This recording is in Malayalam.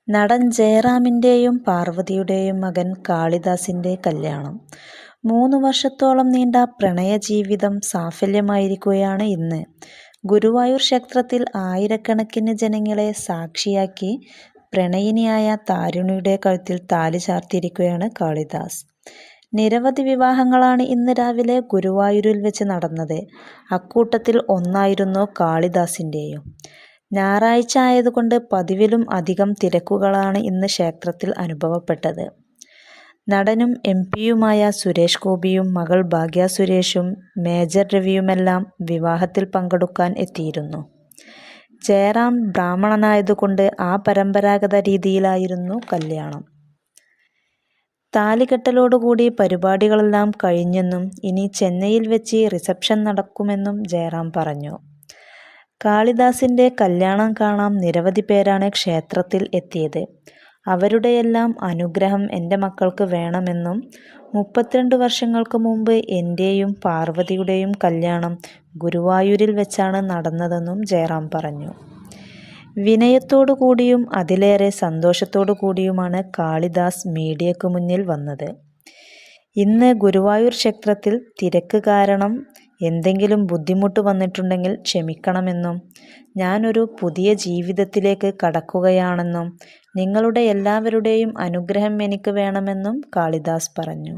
നടൻ ജയറാമിൻ്റെയും പാർവതിയുടെയും മകൻ കാളിദാസിൻ്റെ കല്യാണം. 3 വർഷത്തോളം നീണ്ട പ്രണയജീവിതം സാഫല്യമായിരിക്കുകയാണ് ഇന്ന്. ഗുരുവായൂർ ക്ഷേത്രത്തിൽ ആയിരക്കണക്കിന് ജനങ്ങളെ സാക്ഷിയാക്കി പ്രണയിനിയായ താരുണിയുടെ കഴുത്തിൽ താലി ചാർത്തിയിരിക്കുകയാണ് കാളിദാസ്. നിരവധി വിവാഹങ്ങളാണ് ഇന്ന് രാവിലെ ഗുരുവായൂരിൽ വെച്ച് നടന്നത്. അക്കൂട്ടത്തിൽ ഒന്നായിരുന്നു കാളിദാസിൻ്റെയും. ഞായറാഴ്ച ആയതുകൊണ്ട് പതിവിലും അധികം തിരക്കുകളാണ് ഇന്ന് ക്ഷേത്രത്തിൽ അനുഭവപ്പെട്ടത്. നടനും എംപിയുമായ സുരേഷ് ഗോപിയും മകൾ ഭാഗ്യ സുരേഷും മേജർ രവിയുമെല്ലാം വിവാഹത്തിൽ പങ്കെടുക്കാൻ എത്തിയിരുന്നു. ജയറാം ബ്രാഹ്മണനായതുകൊണ്ട് ആ പരമ്പരാഗത രീതിയിലായിരുന്നു കല്യാണം. താലികെട്ടലോടുകൂടി പരിപാടികളെല്ലാം കഴിഞ്ഞെന്നും ഇനി ചെന്നൈയിൽ വെച്ച് റിസപ്ഷൻ നടക്കുമെന്നും ജയറാം പറഞ്ഞു. കാളിദാസിൻ്റെ കല്യാണം കാണാൻ നിരവധി പേരാണ് ക്ഷേത്രത്തിൽ എത്തിയത്. അവരുടെയെല്ലാം അനുഗ്രഹം എൻ്റെ മക്കൾക്ക് വേണമെന്നും 32 വർഷങ്ങൾക്ക് മുമ്പ് എൻ്റെയും പാർവതിയുടെയും കല്യാണം ഗുരുവായൂരിൽ വെച്ചാണ് നടന്നതെന്നും ജയറാം പറഞ്ഞു. വിനയത്തോടു കൂടിയും അതിലേറെ സന്തോഷത്തോടു കൂടിയുമാണ് കാളിദാസ് മീഡിയയ്ക്ക് മുന്നിൽ വന്നത്. ഇന്ന് ഗുരുവായൂർ ക്ഷേത്രത്തിൽ തിരക്ക് കാരണം എന്തെങ്കിലും ബുദ്ധിമുട്ട് വന്നിട്ടുണ്ടെങ്കിൽ ക്ഷമിക്കണമെന്നും ഞാനൊരു പുതിയ ജീവിതത്തിലേക്ക് കടക്കുകയാണെന്നും നിങ്ങളുടെ എല്ലാവരുടെയും അനുഗ്രഹം എനിക്ക് വേണമെന്നും കാളിദാസ് പറഞ്ഞു.